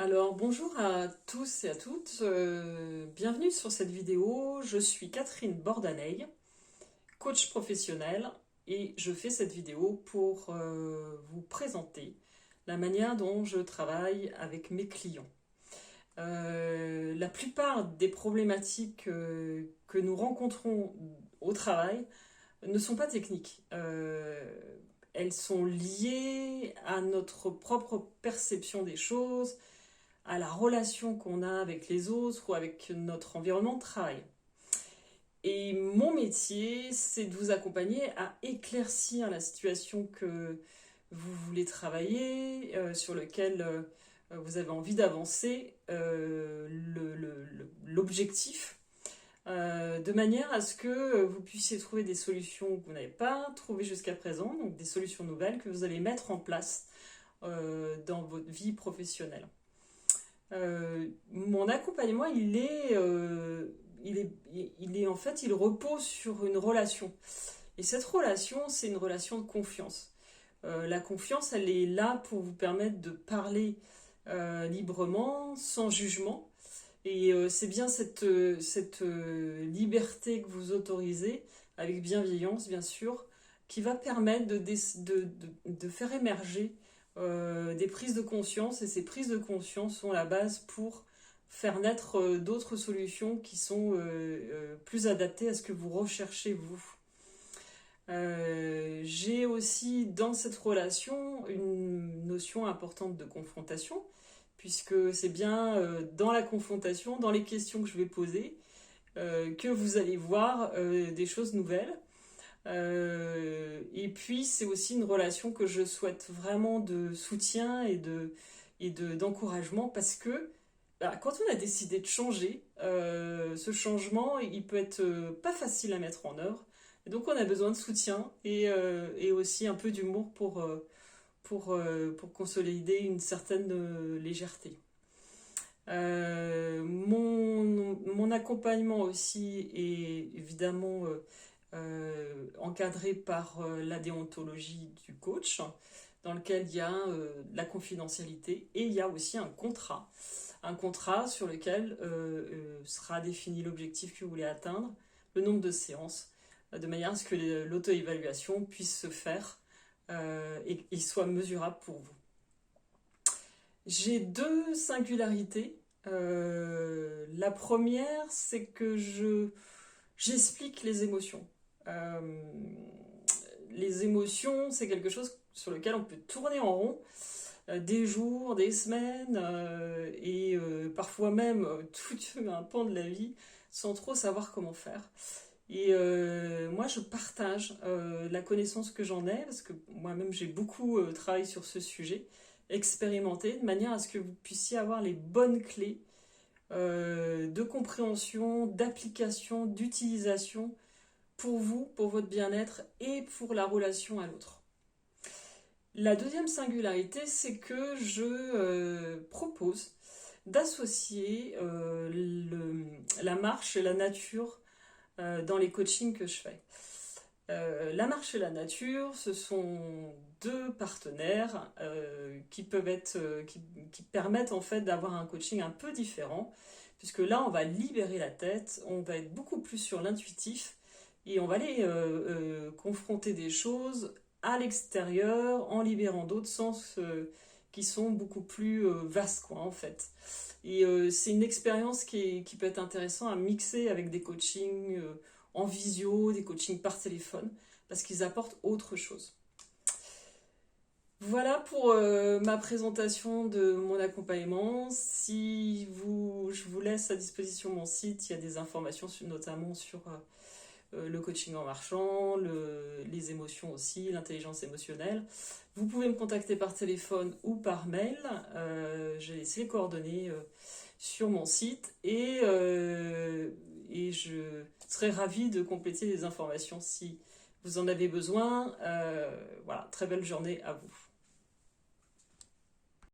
Alors bonjour à tous et à toutes, bienvenue sur cette vidéo. Je suis Catherine Bordaney, coach professionnel, et je fais cette vidéo pour vous présenter la manière dont je travaille avec mes clients. La plupart des problématiques que nous rencontrons au travail ne sont pas techniques. Elles sont liées à notre propre perception des choses, à la relation qu'on a avec les autres ou avec notre environnement de travail. Et mon métier, c'est de vous accompagner à éclaircir la situation que vous voulez travailler, sur lequel vous avez envie d'avancer, l'objectif, de manière à ce que vous puissiez trouver des solutions que vous n'avez pas trouvées jusqu'à présent, donc des solutions nouvelles que vous allez mettre en place dans votre vie professionnelle. Mon accompagnement, en fait, il repose sur une relation. Et cette relation, c'est une relation de confiance. La confiance, elle est là pour vous permettre de parler librement, sans jugement. Et c'est bien cette liberté que vous autorisez, avec bienveillance, bien sûr, qui va permettre de faire émerger des prises de conscience, et ces prises de conscience sont la base pour faire naître d'autres solutions qui sont plus adaptées à ce que vous recherchez vous. J'ai aussi dans cette relation une notion importante de confrontation, puisque c'est bien dans la confrontation, dans les questions que je vais poser, que vous allez voir des choses nouvelles. Et puis c'est aussi une relation que je souhaite vraiment de soutien d'encouragement, parce que quand on a décidé de changer, ce changement il peut être pas facile à mettre en œuvre, et donc on a besoin de soutien et aussi un peu d'humour pour consolider une certaine légèreté. Mon accompagnement aussi est évidemment encadré par la déontologie du coach, dans lequel il y a la confidentialité, et il y a aussi un contrat sur lequel sera défini l'objectif que vous voulez atteindre, le nombre de séances, de manière à ce que l'auto-évaluation puisse se faire et soit mesurable pour vous. J'ai deux singularités. La première, c'est que j'explique les émotions. Les émotions, c'est quelque chose sur lequel on peut tourner en rond des jours, des semaines, et parfois même tout un pan de la vie, sans trop savoir comment faire. Et moi, je partage la connaissance que j'en ai, parce que moi-même, j'ai beaucoup travaillé sur ce sujet, expérimenté, de manière à ce que vous puissiez avoir les bonnes clés de compréhension, d'application, d'utilisation pour vous, pour votre bien-être et pour la relation à l'autre. La deuxième singularité, c'est que je propose d'associer la marche et la nature dans les coachings que je fais. La marche et la nature, ce sont deux partenaires qui permettent en fait d'avoir un coaching un peu différent, puisque là on va libérer la tête, on va être beaucoup plus sur l'intuitif, et on va aller confronter des choses à l'extérieur en libérant d'autres sens qui sont beaucoup plus vastes, quoi, en fait. Et c'est une expérience qui peut être intéressante à mixer avec des coachings en visio, des coachings par téléphone, parce qu'ils apportent autre chose. Voilà pour ma présentation de mon accompagnement. Je vous laisse à disposition mon site, il y a des informations notamment sur le coaching en marchant, les émotions aussi, l'intelligence émotionnelle. Vous pouvez me contacter par téléphone ou par mail. J'ai laissé les coordonnées sur mon site, et je serai ravie de compléter les informations si vous en avez besoin. Voilà, très belle journée à vous.